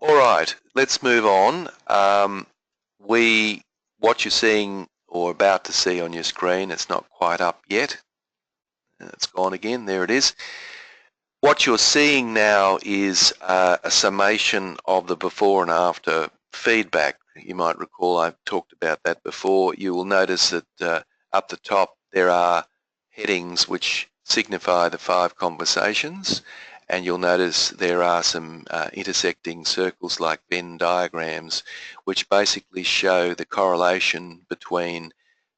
All right, let's move on. What you're seeing or about to see on your screen, it's not quite up yet. It's gone again. There it is. What you're seeing now is a summation of the before and after feedback. You might recall I've talked about that before. You will notice that up the top there are headings which signify the 5 conversations, and you'll notice there are some intersecting circles like Venn diagrams which basically show the correlation between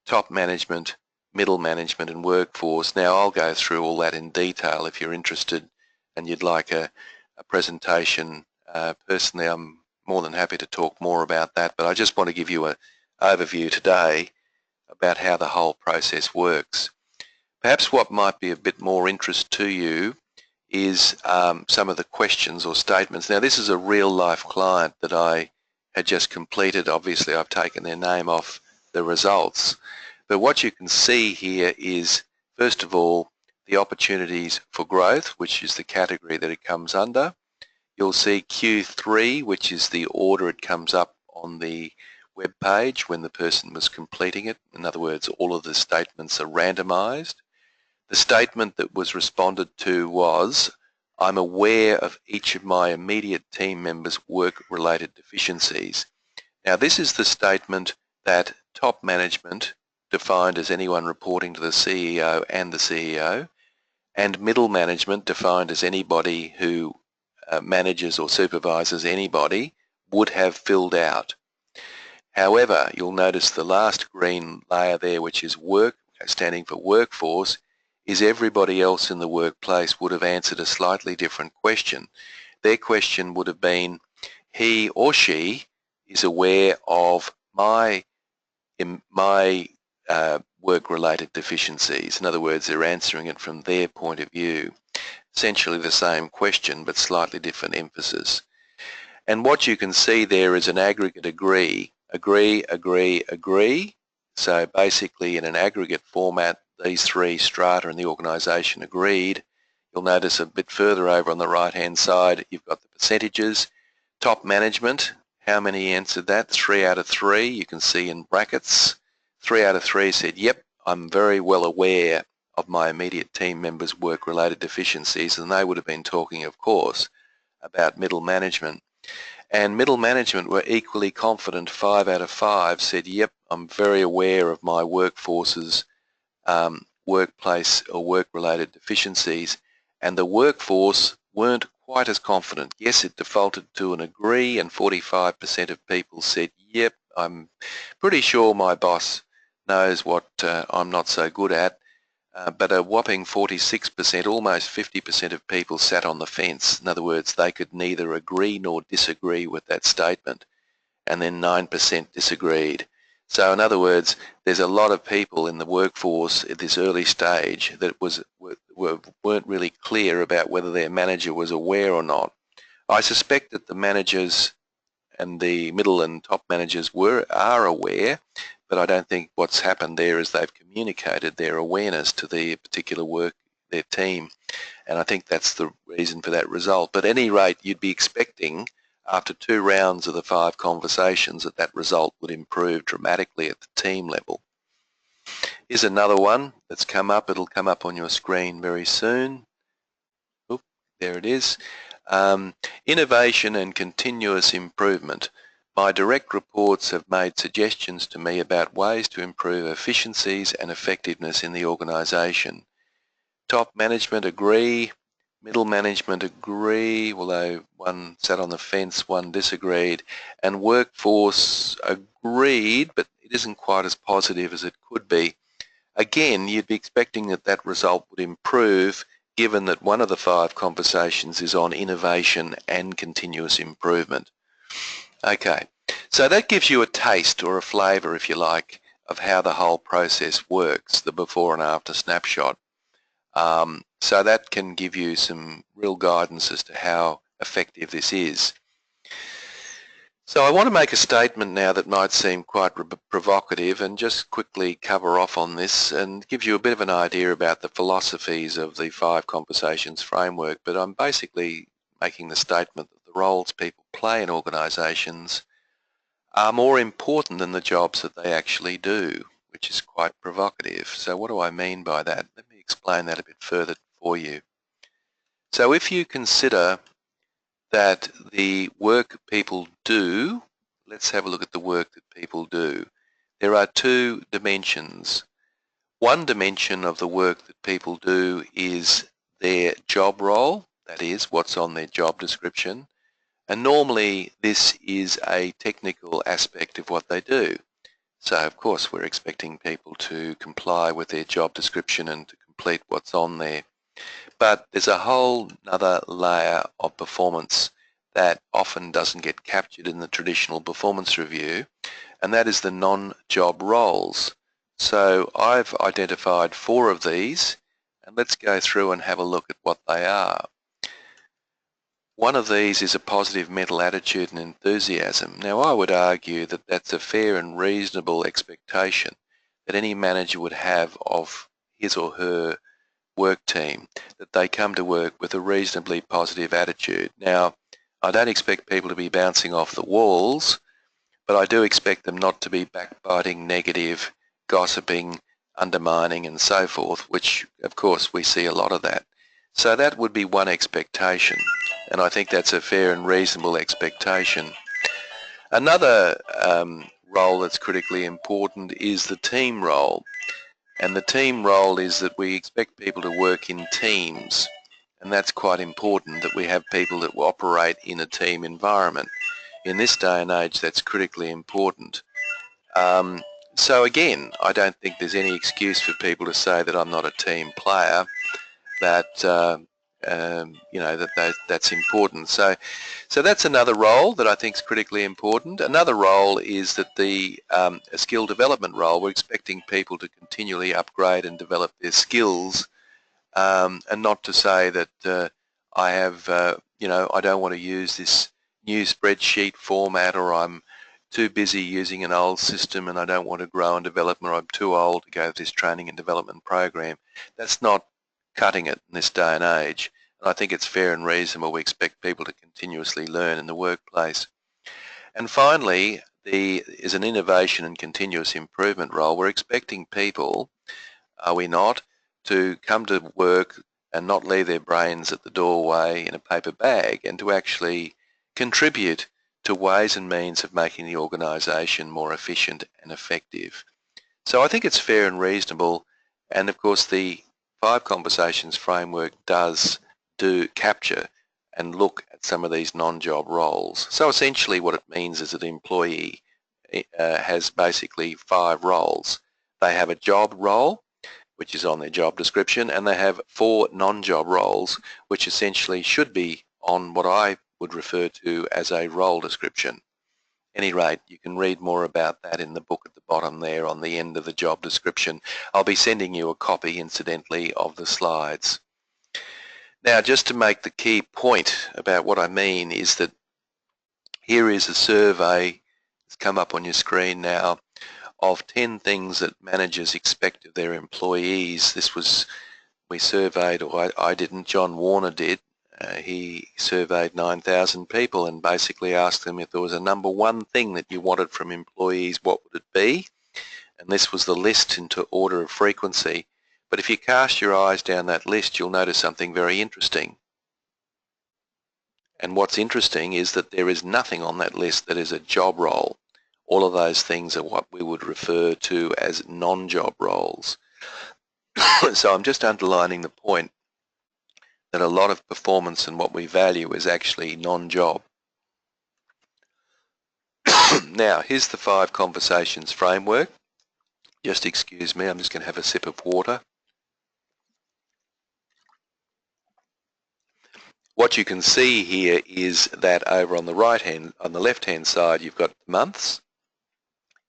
top management, middle management and workforce. Now I'll go through all that in detail if you're interested and you'd like a presentation. Personally, I'm more than happy to talk more about that, but I just want to give you an overview today about how the whole process works. Perhaps what might be of a bit more interest to you is some of the questions or statements. Now, this is a real-life client that I had just completed. Obviously, I've taken their name off the results. But what you can see here is, first of all, the opportunities for growth, which is the category that it comes under. You'll see Q3, which is the order it comes up on the web page when the person was completing it. In other words, all of the statements are randomized. The statement that was responded to was, I'm aware of each of my immediate team members' work-related deficiencies. Now, this is the statement that top management, defined as anyone reporting to the CEO and the CEO, and middle management, defined as anybody who manages or supervises anybody, would have filled out. However, you'll notice the last green layer there, which is work, standing for workforce, is everybody else in the workplace would have answered a slightly different question. Their question would have been, he or she is aware of my work-related deficiencies. In other words, they're answering it from their point of view. Essentially the same question, but slightly different emphasis. And what you can see there is an aggregate agree. So basically in an aggregate format, these 3 strata in the organisation agreed. You'll notice a bit further over on the right-hand side, you've got the percentages. Top management, how many answered that? 3 out of 3, you can see in brackets. 3 out of 3 said, yep, I'm very well aware of my immediate team members' work-related deficiencies, and they would have been talking, of course, about middle management. And middle management were equally confident. 5 out of 5 said, yep, I'm very aware of my workforce's workplace or work-related deficiencies. And the workforce weren't quite as confident. Yes, it defaulted to an agree, and 45% of people said, yep, I'm pretty sure my boss knows what I'm not so good at. But a whopping 46%, almost 50% of people sat on the fence. In other words, they could neither agree nor disagree with that statement. And then 9% disagreed. So in other words, there's a lot of people in the workforce at this early stage that weren't really clear about whether their manager was aware or not. I suspect that the managers and the middle and top managers are aware, but I don't think what's happened there is they've communicated their awareness to the particular their team, and I think that's the reason for that result. But at any rate, you'd be expecting after 2 rounds of the 5 conversations that result would improve dramatically at the team level. Here's another one that's come up. It'll come up on your screen very soon. Oop, there it is. Innovation and continuous improvement. My direct reports have made suggestions to me about ways to improve efficiencies and effectiveness in the organisation. Top management agree. Middle management agree, although one sat on the fence, one disagreed, and workforce agreed, but it isn't quite as positive as it could be. Again, you'd be expecting that result would improve, given that one of the 5 conversations is on innovation and continuous improvement. Okay, so that gives you a taste or a flavour, if you like, of how the whole process works, the before and after snapshot. So that can give you some real guidance as to how effective this is. So I want to make a statement now that might seem quite provocative and just quickly cover off on this and give you a bit of an idea about the philosophies of the 5 conversations framework, but I'm basically making the statement that the roles people play in organisations are more important than the jobs that they actually do, which is quite provocative. So what do I mean by that? Let me explain that a bit further for you. So if you consider that the work people do, let's have a look at the work that people do. There are two dimensions. One dimension of the work that people do is their job role, that is, what's on their job description. And normally this is a technical aspect of what they do. So of course we're expecting people to comply with their job description and to complete what's on there. But there's a whole other layer of performance that often doesn't get captured in the traditional performance review, and that is the non-job roles. So I've identified 4 of these, and let's go through and have a look at what they are. One of these is a positive mental attitude and enthusiasm. Now I would argue that that's a fair and reasonable expectation that any manager would have of his or her work team, that they come to work with a reasonably positive attitude. Now, I don't expect people to be bouncing off the walls, but I do expect them not to be backbiting, negative, gossiping, undermining and so forth, which of course we see a lot of that. So that would be one expectation, and I think that's a fair and reasonable expectation. Another role that's critically important is the team role. And the team role is that we expect people to work in teams, and that's quite important, that we have people that will operate in a team environment. In this day and age, that's critically important. So again, I don't think there's any excuse for people to say that I'm not a team player, that you know, that's important. So that's another role that I think is critically important. Another role is that the skill development role. We're expecting people to continually upgrade and develop their skills, and not to say that I have, you know, I don't want to use this new spreadsheet format, or I'm too busy using an old system and I don't want to grow and develop, or I'm too old to go to this training and development program. That's not cutting it in this day and age. And I think it's fair and reasonable we expect people to continuously learn in the workplace. And finally, is an innovation and continuous improvement role. We're expecting people, are we not, to come to work and not leave their brains at the doorway in a paper bag, and to actually contribute to ways and means of making the organisation more efficient and effective. So I think it's fair and reasonable, and of course the 5 Conversations framework does capture and look at some of these non-job roles. So essentially what it means is that an employee has basically 5 roles. They have a job role, which is on their job description, and they have 4 non-job roles, which essentially should be on what I would refer to as a role description. At any rate, you can read more about that in the book at the bottom there on the end of the job description. I'll be sending you a copy, incidentally, of the slides. Now, just to make the key point about what I mean is that here is a survey, it's come up on your screen now, of 10 things that managers expect of their employees. This was, we surveyed, or I didn't, John Warner did. He surveyed 9,000 people and basically asked them if there was a number 1 thing that you wanted from employees, what would it be? And this was the list into order of frequency. But if you cast your eyes down that list, you'll notice something very interesting. And what's interesting is that there is nothing on that list that is a job role. All of those things are what we would refer to as non-job roles. So I'm just underlining the point that a lot of performance and what we value is actually non-job. Now, here's the 5 Conversations framework. Just excuse me, I'm just going to have a sip of water. What you can see here is that over on the left-hand side, you've got the months.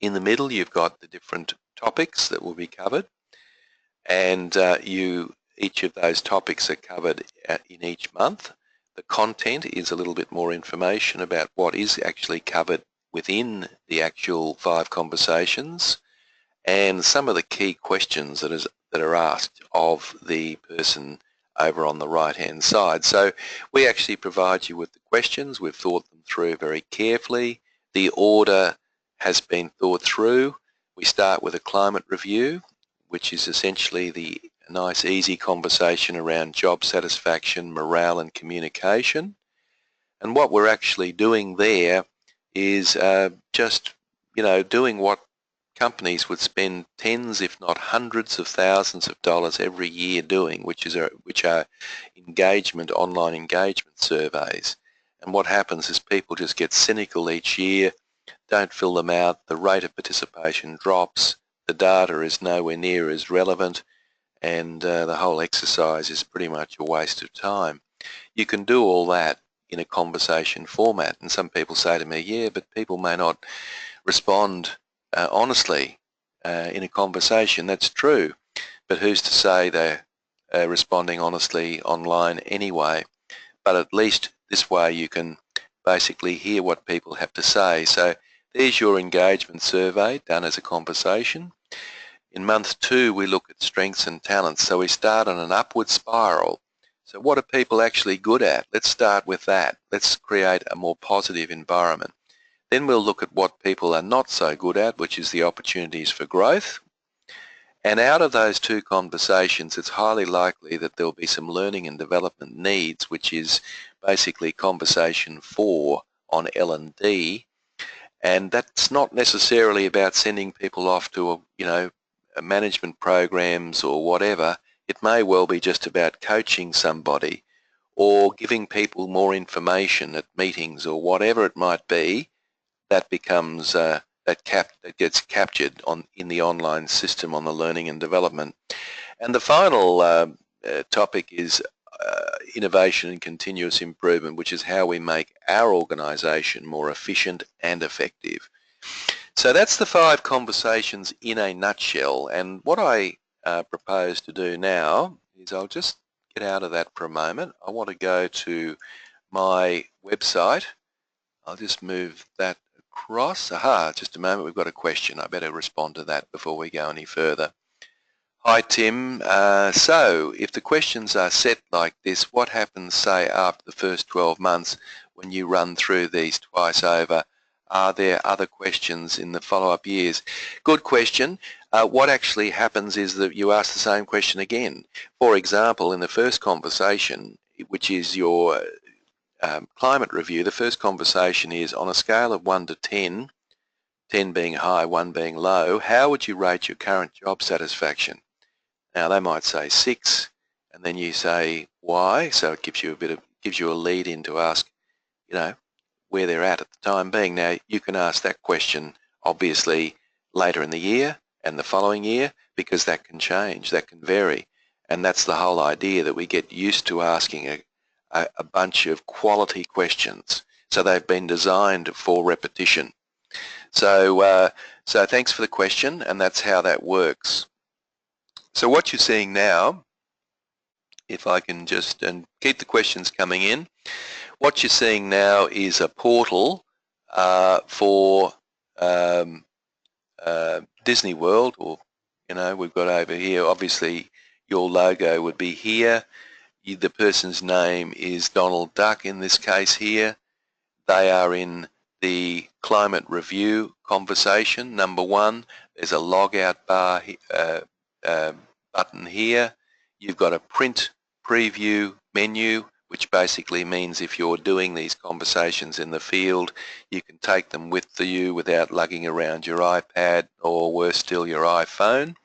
In the middle, you've got the different topics that will be covered, and each of those topics are covered in each month. The content is a little bit more information about what is actually covered within the actual 5 Conversations, and some of the key questions that are asked of the person over on the right-hand side. So we actually provide you with the questions. We've thought them through very carefully. The order has been thought through. We start with a climate review, which is essentially the nice easy conversation around job satisfaction, morale and communication. And what we're actually doing there is just, doing what companies would spend tens, if not hundreds of thousands of dollars every year doing, which are online engagement surveys. And what happens is people just get cynical each year, don't fill them out, the rate of participation drops, the data is nowhere near as relevant, and the whole exercise is pretty much a waste of time. You can do all that in a conversation format, and some people say to me, yeah, but people may not respond honestly in a conversation. That's true, but who's to say they're responding honestly online anyway? But at least this way you can basically hear what people have to say. So there's your engagement survey done as a conversation. In month 2, we look at strengths and talents. So we start on an upward spiral. So what are people actually good at? Let's start with that. Let's create a more positive environment. Then we'll look at what people are not so good at, which is the opportunities for growth. And out of those 2 conversations, it's highly likely that there'll be some learning and development needs, which is basically conversation 4 on L&D. And that's not necessarily about sending people off to, management programs or whatever. It may well be just about coaching somebody or giving people more information at meetings or whatever it might be. That becomes that gets captured in the online system on the learning and development. And the final topic is innovation and continuous improvement, which is how we make our organisation more efficient and effective. So that's the 5 conversations in a nutshell. And what I propose to do now is I'll just get out of that for a moment. I want to go to my website. I'll just move that across. Aha, just a moment, we've got a question. I better respond to that before we go any further. Hi Tim, so if the questions are set like this, what happens say after the first 12 months when you run through these twice over? Are there other questions in the follow-up years? Good question. What actually happens is that you ask the same question again. For example, in the first conversation, which is your climate review, the first conversation is on a scale of 1 to 10, 10 being high, 1 being low, how would you rate your current job satisfaction? Now they might say 6, and then you say why, so it gives you a lead in to ask, where they're at the time being. Now you can ask that question obviously later in the year and the following year, because that can change, that can vary, and that's the whole idea, that we get used to asking a bunch of quality questions. So they've been designed for repetition. So thanks for the question, and that's how that works. So what you're seeing now, if I can just keep the questions coming in, what you're seeing now is a portal for Disney World, or we've got over here, obviously your logo would be here. The person's name is Donald Duck in this case here. They are in the climate review conversation, number 1. There's a log out bar button here. You've got a print preview menu, which basically means if you're doing these conversations in the field, you can take them with you without lugging around your iPad, or worse still, your iPhone.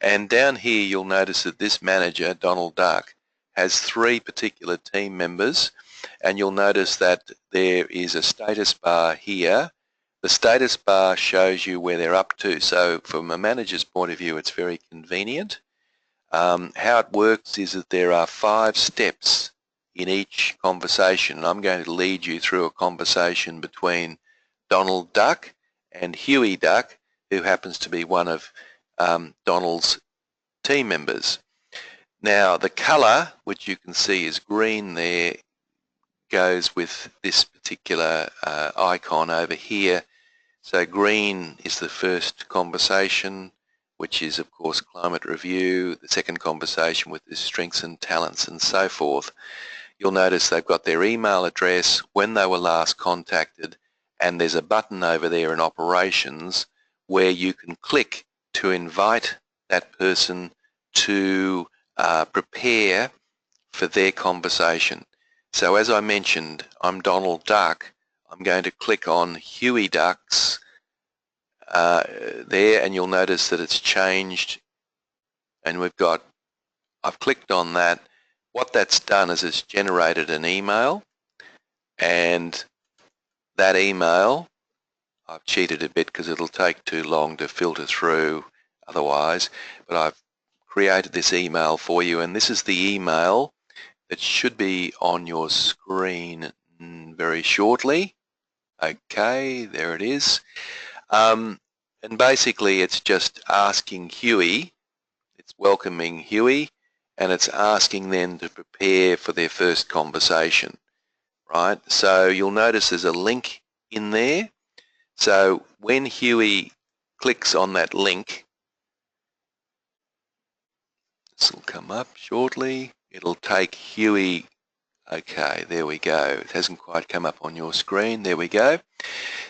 And down here you'll notice that this manager, Donald Duck, has 3 particular team members, and you'll notice that there is a status bar here. The status bar shows you where they're up to, so from a manager's point of view it's very convenient. How it works is that there are 5 steps in each conversation, and I'm going to lead you through a conversation between Donald Duck and Huey Duck, who happens to be one of Donald's team members. Now the colour, which you can see is green there, goes with this particular icon over here. So green is the first conversation which is of course climate review, the second conversation with his strengths and talents and so forth. You'll notice they've got their email address, when they were last contacted, and there's a button over there in operations where you can click to invite that person to prepare for their conversation. So as I mentioned, I'm Donald Duck. I'm going to click on Huey Ducks there, and you'll notice that it's changed, and I've clicked on that. What that's done is it's generated an email, and that email, I've cheated a bit because it'll take too long to filter through otherwise, but I've created this email for you, and this is the email that should be on your screen very shortly. Okay, there it is. And basically it's just asking Huey, it's welcoming Huey, and it's asking them to prepare for their first conversation, right? So you'll notice there's a link in there. So when Huey clicks on that link, this will come up shortly. It'll take Huey. Okay, there we go. It hasn't quite come up on your screen. There we go.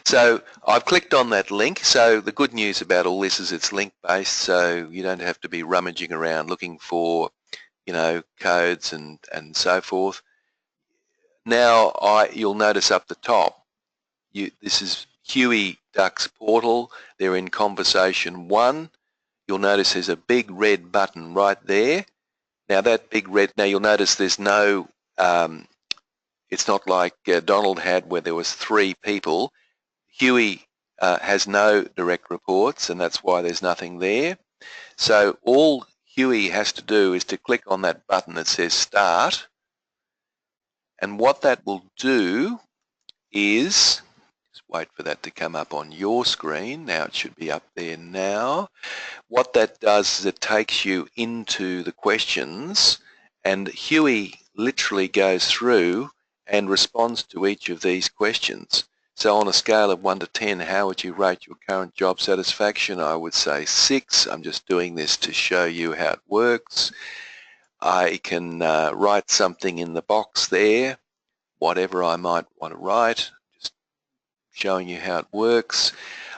So I've clicked on that link. So the good news about all this is it's link-based, so you don't have to be rummaging around looking for, you know, codes and so forth. Now you'll notice up the top, this is Huey Duck's portal. They're in conversation 1. You'll notice there's a big red button right there. Now that big red, now you'll notice there's no, it's not like Donald had where there was 3 people. Huey has no direct reports, and that's why there's nothing there. So all Huey has to do is to click on that button that says start, and what that will do is, just wait for that to come up on your screen. Now it should be up there now. What that does is it takes you into the questions, and Huey literally goes through and responds to each of these questions. So on a scale of 1 to 10, how would you rate your current job satisfaction? I would say 6. I'm just doing this to show you how it works. I can write something in the box there, whatever I might want to write, just showing you how it works.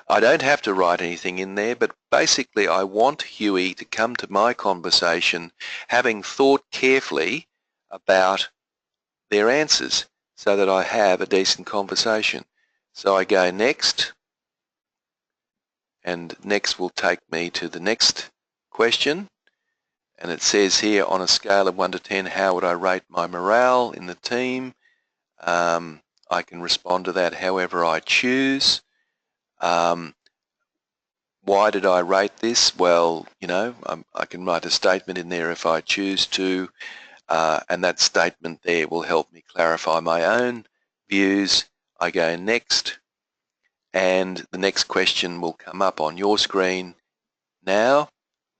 I don't have to write anything in there, but basically I want Huey to come to my conversation having thought carefully about their answers so that I have a decent conversation. So I go next, and next will take me to the next question, and it says here, on a scale of 1 to 10, how would I rate my morale in the team? I can respond to that however I choose. Why did I rate this? Well, you know, I can write a statement in there if I choose to, and that statement there will help me clarify my own views. I go next, and the next question will come up on your screen now,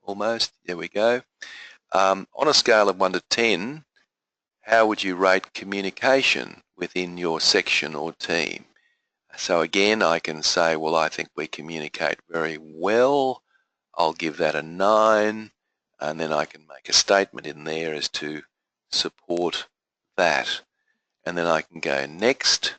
almost. There we go. On a scale of 1 to 10, how would you rate communication within your section or team? So again, I can say, well, I think we communicate very well. I'll give that a 9, and then I can make a statement in there as to support that. And then I can go next,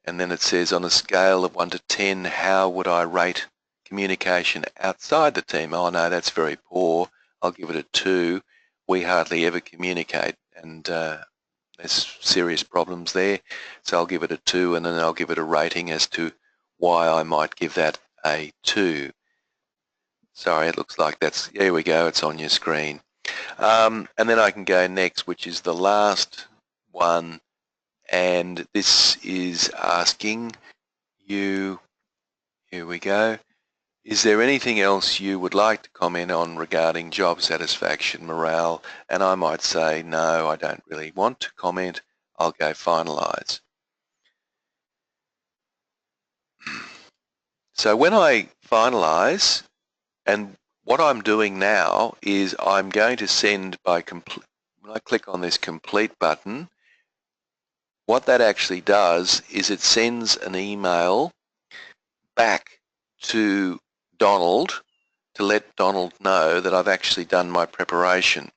and then it says, on a scale of 1 to 10, how would I rate communication outside the team? Oh no, that's very poor. I'll give it a 2. We hardly ever communicate, and there's serious problems there. So I'll give it a 2, and then I'll give it a rating as to why I might give that a 2. Sorry, it looks like that's, there we go, it's on your screen. And then I can go next, which is the last one, and this is asking you, here we go, is there anything else you would like to comment on regarding job satisfaction, morale? And I might say, no, I don't really want to comment. I'll go finalize. So when I finalize, and what I'm doing now is I'm going to send by complete, when I click on this complete button, what that actually does is it sends an email back to Donald to let Donald know that I've actually done my preparation.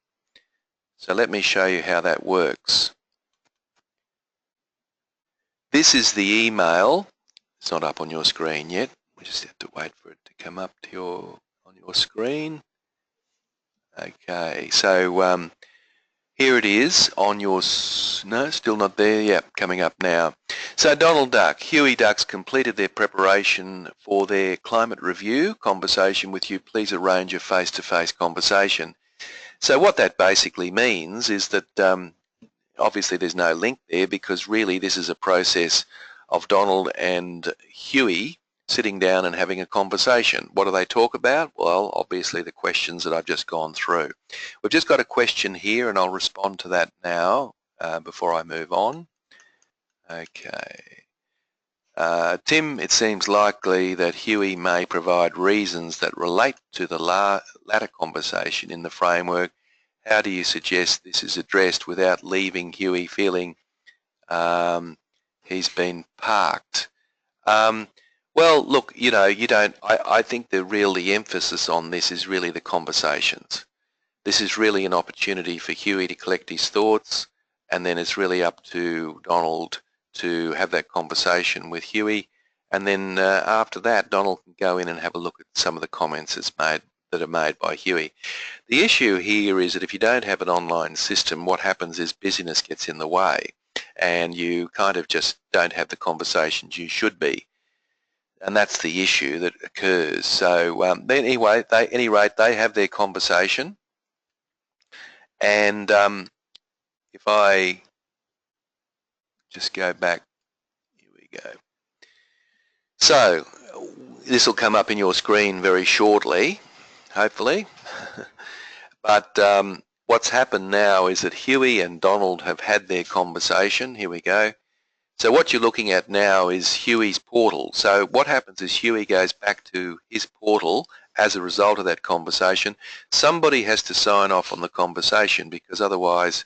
So let me show you how that works. This is the email. It's not up on your screen yet. We just have to wait for it to come up to on your screen. Okay, so here it is on your, no, still not there. Yeah, coming up now. So Donald Duck, Huey Ducks completed their preparation for their climate review conversation with you. Please arrange a face-to-face conversation. So what that basically means is that obviously there's no link there, because really this is a process of Donald and Huey sitting down and having a conversation. What do they talk about? Well, obviously the questions that I've just gone through. We've just got a question here, and I'll respond to that now before I move on. Okay. Tim, it seems likely that Huey may provide reasons that relate to the latter conversation in the framework. How do you suggest this is addressed without leaving Huey feeling he's been parked? Well, look, you know, I think the emphasis on this is really the conversations. This is really an opportunity for Huey to collect his thoughts, and then it's really up to Donald to have that conversation with Huey. And then after that, Donald can go in and have a look at some of the comments that are made by Huey. The issue here is that if you don't have an online system, what happens is busyness gets in the way, and you kind of just don't have the conversations you should be. And that's the issue that occurs. So anyway, at any rate, they have their conversation. And if I just go back, here we go. So this will come up in your screen very shortly, hopefully. But what's happened now is that Huey and Donald have had their conversation. Here we go. So what you're looking at now is Huey's portal. So what happens is Huey goes back to his portal as a result of that conversation. Somebody has to sign off on the conversation, because otherwise,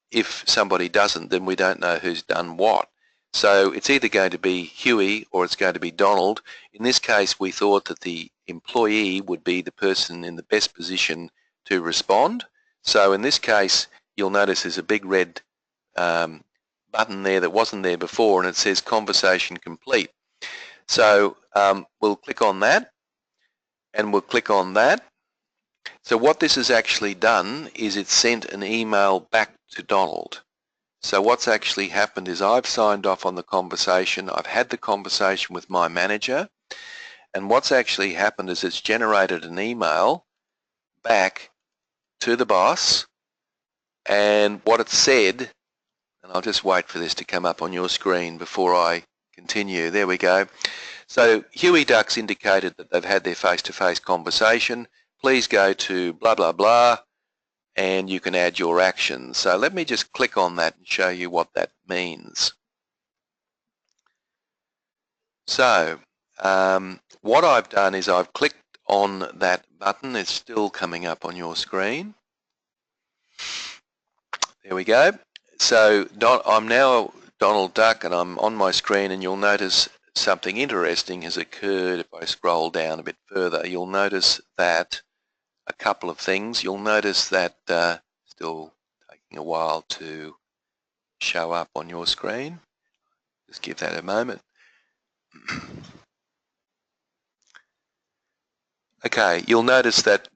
if somebody doesn't, then we don't know who's done what. So it's either going to be Huey or it's going to be Donald. In this case, we thought that the employee would be the person in the best position to respond. So in this case, you'll notice there's a big red button there that wasn't there before, and it says conversation complete. So we'll click on that, and we'll click on that. So what this has actually done is it sent an email back to Donald. So what's actually happened is I've signed off on the conversation. I've had the conversation with my manager, and what's actually happened is it's generated an email back to the boss, and what it said, and I'll just wait for this to come up on your screen before I continue. There we go. So Huey Ducks indicated that they've had their face-to-face conversation. Please go to blah, blah, blah, and you can add your actions. So let me just click on that and show you what that means. So what I've done is I've clicked on that button. It's still coming up on your screen. There we go. So I'm now Donald Duck, and I'm on my screen, and you'll notice something interesting has occurred. If I scroll down a bit further, you'll notice that a couple of things. You'll notice that still taking a while to show up on your screen. Just give that a moment. Okay, you'll notice that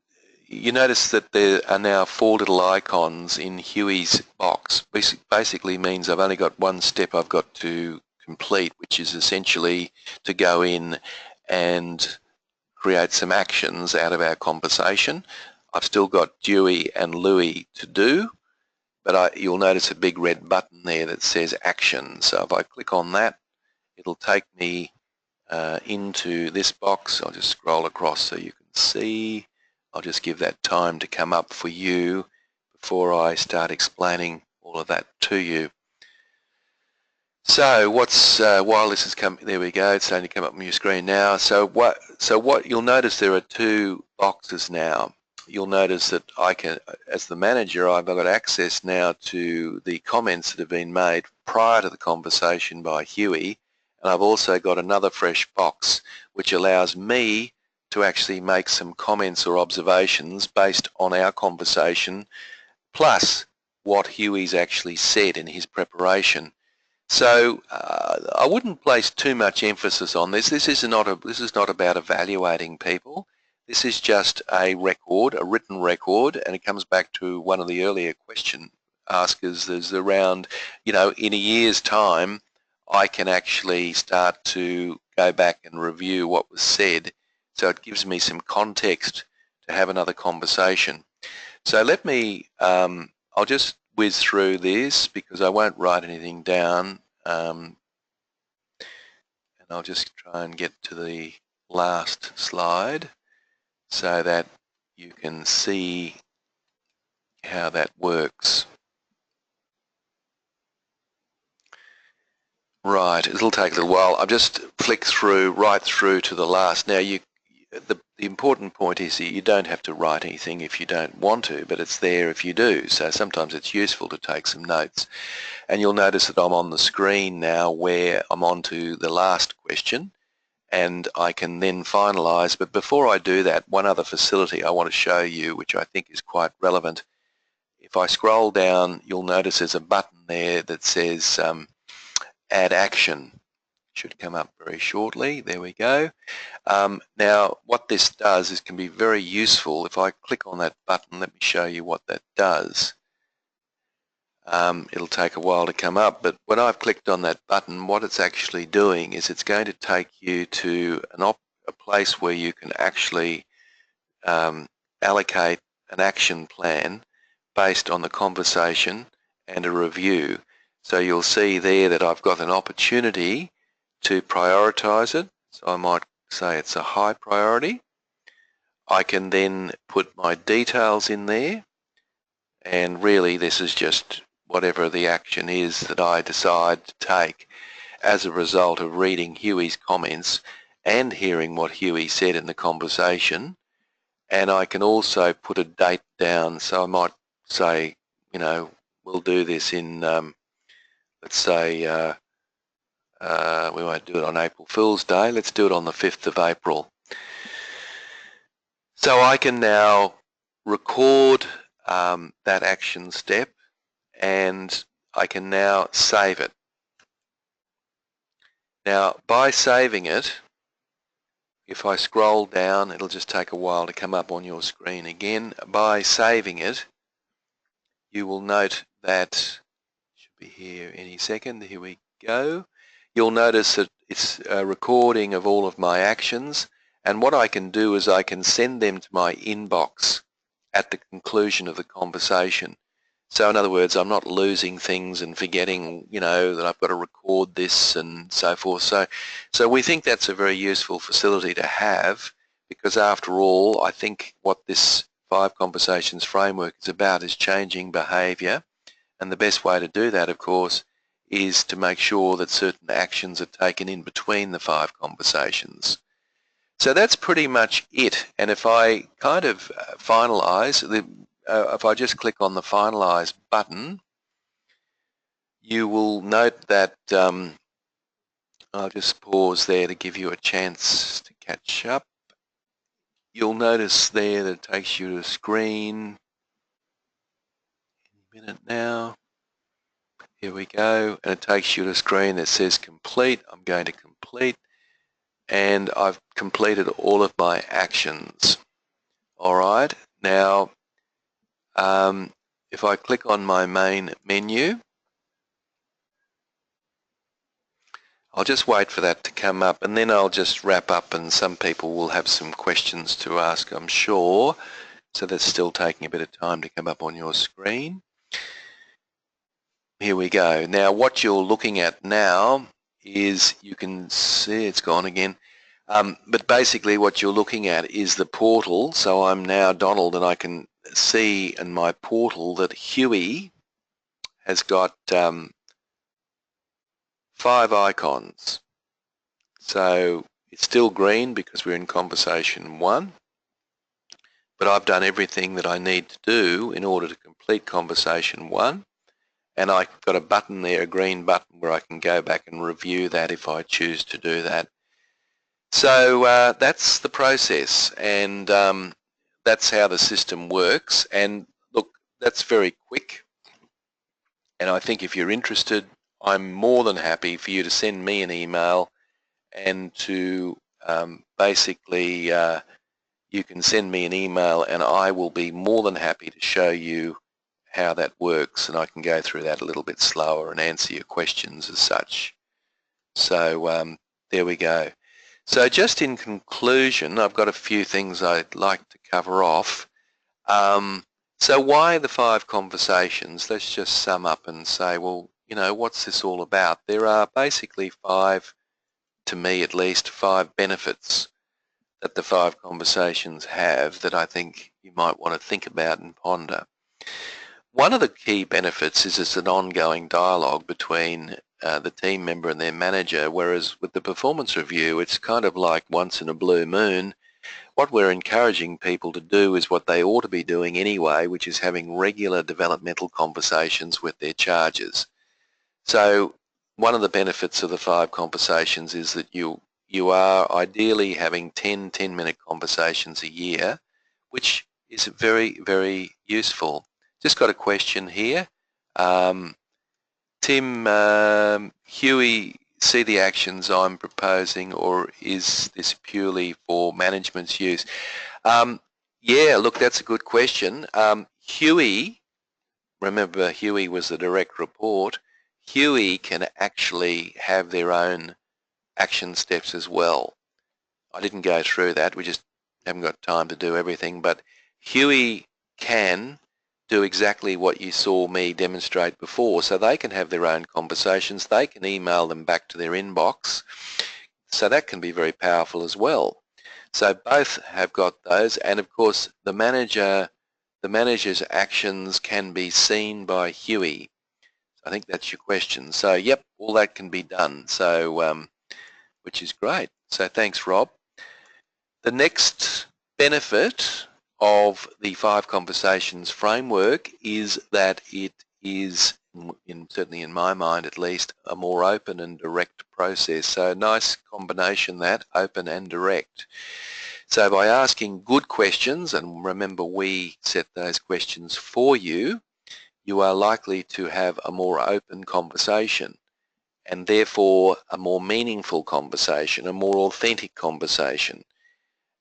there are now 4 little icons in Huey's box. Basically means I've only got one step I've got to complete, which is essentially to go in and create some actions out of our conversation. I've still got Dewey and Louie to do, but you'll notice a big red button there that says action. So if I click on that, it'll take me into this box. I'll just scroll across so you can see. I'll just give that time to come up for you before I start explaining all of that to you. So while this is coming, there we go, it's starting to come up on your screen now. So what you'll notice, there are 2 boxes now. You'll notice that I can, as the manager, I've got access now to the comments that have been made prior to the conversation by Huey, and I've also got another fresh box which allows me to actually make some comments or observations based on our conversation, plus what Huey's actually said in his preparation. So I wouldn't place too much emphasis on this. This is not about evaluating people. This is just a record, a written record, and it comes back to one of the earlier question askers. There's around, in a year's time, I can actually start to go back and review what was said. So it gives me some context to have another conversation. So let me, I'll just whiz through this because I won't write anything down. And I'll just try and get to the last slide so that you can see how that works. Right, it'll take a little while. I've just flicked right through to the last. Now, the important point is that you don't have to write anything if you don't want to, but it's there if you do. So sometimes it's useful to take some notes. And you'll notice that I'm on the screen now where I'm on to the last question, and I can then finalise. But before I do that, one other facility I want to show you, which I think is quite relevant. If I scroll down, you'll notice there's a button there that says Add Action. Should come up very shortly. There we go. Now, what this does is can be very useful. If I click on that button, let me show you what that does. It'll take a while to come up, but when I've clicked on that button, what it's actually doing is it's going to take you to a place where you can actually allocate an action plan based on the conversation and a review. So you'll see there that I've got an opportunity to prioritize it. So I might say it's a high priority. I can then put my details in there, and really this is just whatever the action is that I decide to take as a result of reading Huey's comments and hearing what Huey said in the conversation. And I can also put a date down. So I might say, we'll do this in, let's say, we won't do it on April Fool's Day. Let's do it on the 5th of April. So I can now record that action step, and I can now save it. Now, by saving it, if I scroll down, it'll just take a while to come up on your screen again. By saving it, you will note that, should be here any second, here we go. You'll notice that it's a recording of all of my actions, and what I can do is I can send them to my inbox at the conclusion of the conversation. So in other words, I'm not losing things and forgetting, that I've got to record this and so forth. So we think that's a very useful facility to have, because after all, I think what this 5 Conversations framework is about is changing behaviour. And the best way to do that, of course, is to make sure that certain actions are taken in between the 5 conversations. So that's pretty much it. And if I kind of finalise, if I just click on the finalise button, you will note that I'll just pause there to give you a chance to catch up. You'll notice there that it takes you to a screen. Any minute now. Here we go. And it takes you to a screen that says complete. I'm going to complete. And I've completed all of my actions. All right. Now, if I click on my main menu, I'll just wait for that to come up, and then I'll just wrap up, and some people will have some questions to ask, I'm sure. So that's still taking a bit of time to come up on your screen. Here we go. Now, what you're looking at now is, you can see it's gone again. But basically what you're looking at is the portal. So I'm now Donald, and I can see in my portal that Huey has got 5 icons. So it's still green because we're in conversation 1, but I've done everything that I need to do in order to complete conversation 1, and I've got a button there, a green button, where I can go back and review that if I choose to do that. So that's the process, and that's how the system works. And look, that's very quick. And I think if you're interested, I'm more than happy for you to send me an email and to basically you can send me an email and I will be more than happy to show you how that works, and I can go through that a little bit slower and answer your questions as such. So there we go. So just in conclusion, I've got a few things I'd like to cover off. So why the 5 conversations? Let's just sum up and say, well, you know, what's this all about? There are basically 5, to me at least, 5 benefits that the 5 conversations have that I think you might want to think about and ponder. One of the key benefits is it's an ongoing dialogue between the team member and their manager, whereas with the performance review, it's kind of like once in a blue moon. What we're encouraging people to do is what they ought to be doing anyway, which is having regular developmental conversations with their charges. So one of the benefits of the 5 conversations is that you are ideally having 10-minute conversations a year, which is very, very useful. Just got a question here. Tim, Huey, see the actions I'm proposing, or is this purely for management's use? Yeah, look, that's a good question. Huey, remember Huey was the direct report. Huey can actually have their own action steps as well. I didn't go through that. We just haven't got time to do everything, but Huey can do exactly what you saw me demonstrate before. So they can have their own conversations. They can email them back to their inbox. So that can be very powerful as well. So both have got those, and of course the manager's actions can be seen by Huey. I think that's your question. So yep, all that can be done. So which is great. So thanks, Rob. The next benefit of the 5 conversations framework is that it is, certainly in my mind at least, a more open and direct process. So a nice combination, that open and direct. So by asking good questions, and remember we set those questions for you, you are likely to have a more open conversation, and therefore a more meaningful conversation, a more authentic conversation.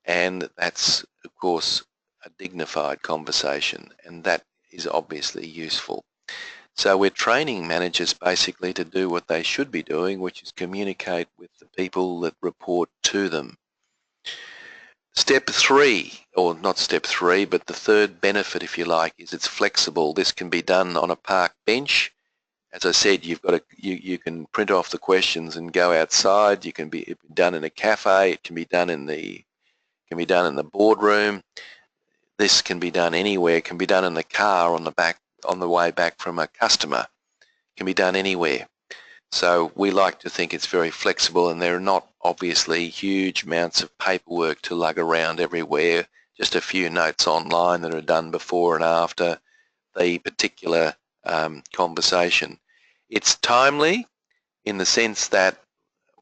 And that's, of course, a dignified conversation, and that is obviously useful. So we're training managers basically to do what they should be doing, which is communicate with the people that report to them. Step 3, or not step 3, but the third benefit, if you like, is it's flexible. This can be done on a park bench. As I said, you've got you can print off the questions and go outside. You can be done in a cafe. It can be done in the boardroom. This can be done anywhere. It can be done in the car on the way back from a customer. It can be done anywhere. So we like to think it's very flexible, and there are not obviously huge amounts of paperwork to lug around everywhere, just a few notes online that are done before and after the particular conversation. It's timely in the sense that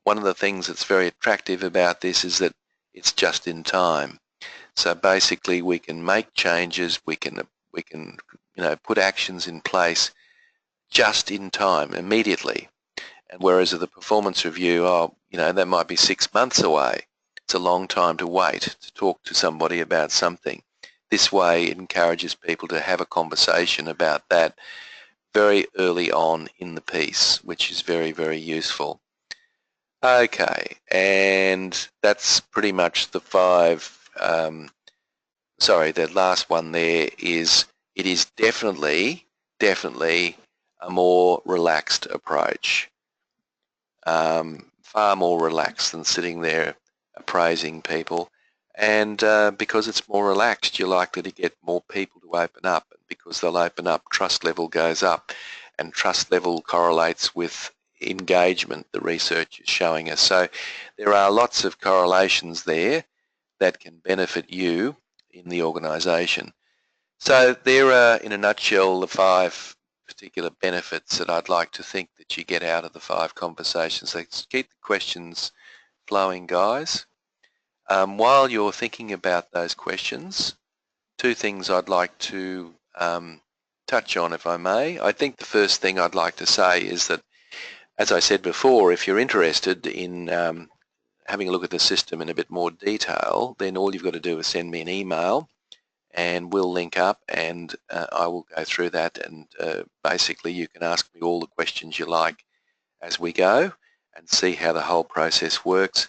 one of the things that's very attractive about this is that it's just in time. So basically we can make changes, we can put actions in place just in time, immediately. And whereas at the performance review, that might be 6 months away. It's a long time to wait to talk to somebody about something. This way it encourages people to have a conversation about that very early on in the piece, which is very, very useful. Okay, and that's pretty much the 5, the last one there is, it is definitely a more relaxed approach. Far more relaxed than sitting there appraising people, and because it's more relaxed, you're likely to get more people to open up, and because they'll open up, trust level goes up, and trust level correlates with engagement, the research is showing us. So there are lots of correlations there that can benefit you in the organisation. So there are, in a nutshell, the 5 particular benefits that I'd like to think that you get out of the 5 conversations. Let's keep the questions flowing, guys. while you're thinking about those questions, two things I'd like to touch on, if I may. I think the first thing I'd like to say is that, as I said before, if you're interested in having a look at the system in a bit more detail, then all you've got to do is send me an email and we'll link up, and I will go through that, and basically you can ask me all the questions you like as we go and see how the whole process works.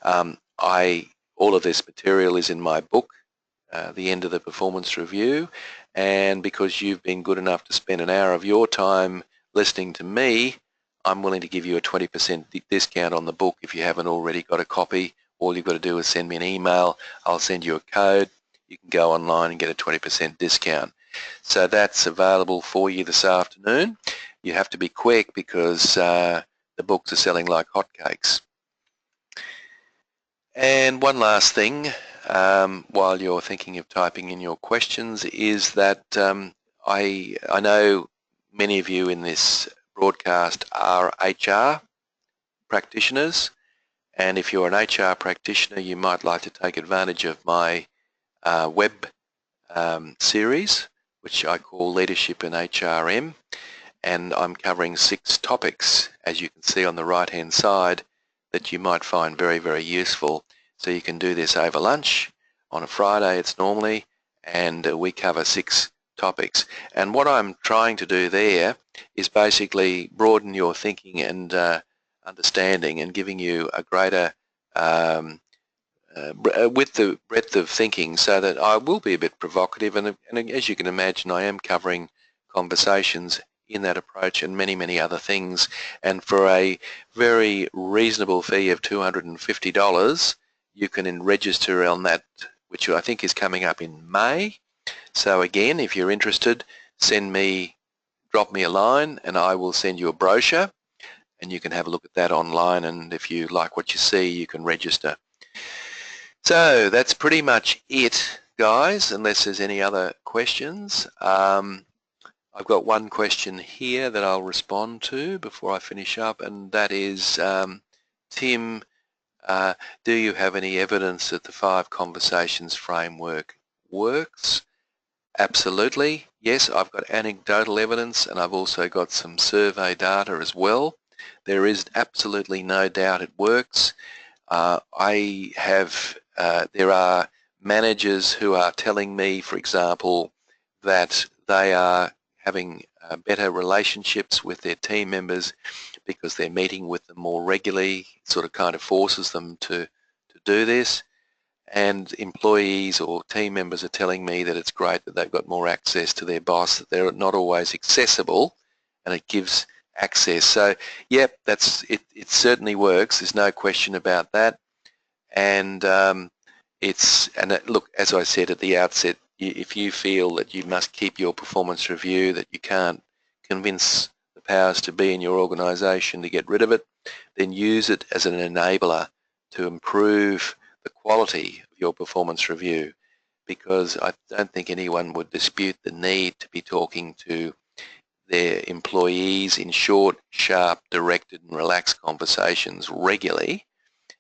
All of this material is in my book, The End of the Performance Review, and because you've been good enough to spend an hour of your time listening to me, I'm willing to give you a 20% discount on the book if you haven't already got a copy. All you've got to do is send me an email. I'll send you a code. You can go online and get a 20% discount. So that's available for you this afternoon. You have to be quick because the books are selling like hotcakes. And one last thing, while you're thinking of typing in your questions, is that I know many of you in this broadcast are HR practitioners, and if you're an HR practitioner, you might like to take advantage of my web series, which I call Leadership in HRM, and I'm covering 6 topics, as you can see on the right-hand side, that you might find very, very useful. So you can do this over lunch. On a Friday it's normally, and we cover 6 topics. And what I'm trying to do there is basically broaden your thinking and understanding, and giving you a greater with the breadth of thinking, so that I will be a bit provocative, and as you can imagine, I am covering conversations in that approach and many, many other things. And for a very reasonable fee of $250, you can register on that, which I think is coming up in May. So again, if you're interested, drop me a line and I will send you a brochure, and you can have a look at that online, and if you like what you see, you can register. So that's pretty much it, guys, unless there's any other questions. I've got one question here that I'll respond to before I finish up, and that is, Tim, do you have any evidence that the 5 conversations framework works? Absolutely. Yes, I've got anecdotal evidence, and I've also got some survey data as well. There is absolutely no doubt it works. There are managers who are telling me, for example, that they are having better relationships with their team members because they're meeting with them more regularly. It sort of kind of forces them to do this. And employees or team members are telling me that it's great that they've got more access to their boss, that they're not always accessible, and it gives access. So, yep, it certainly works. There's no question about that. And look, as I said at the outset, if you feel that you must keep your performance review, that you can't convince the powers to be in your organisation to get rid of it, then use it as an enabler to improve the quality of your performance review, because I don't think anyone would dispute the need to be talking to their employees in short, sharp, directed and relaxed conversations regularly,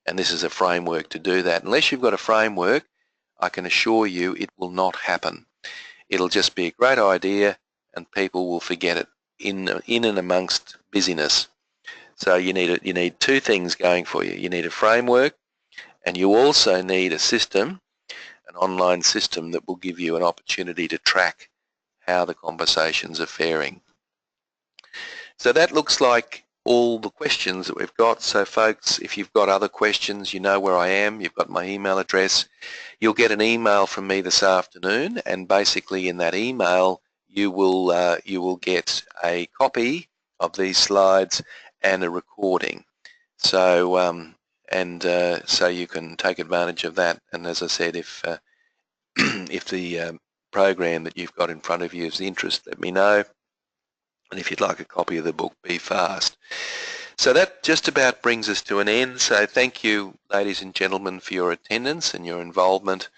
and this is a framework to do that. Unless you've got a framework, I can assure you it will not happen. It'll just be a great idea and people will forget it in and amongst busyness. So you need 2 things going for you. You need a framework, and you also need a system, an online system that will give you an opportunity to track how the conversations are faring. So that looks like all the questions that we've got. So folks, if you've got other questions, you know where I am. You've got my email address. You'll get an email from me this afternoon, and basically in that email you will get a copy of these slides and a recording. So so you can take advantage of that. And as I said, if if the program that you've got in front of you is of interest, let me know. And if you'd like a copy of the book, be fast. So that just about brings us to an end. So thank you, ladies and gentlemen, for your attendance and your involvement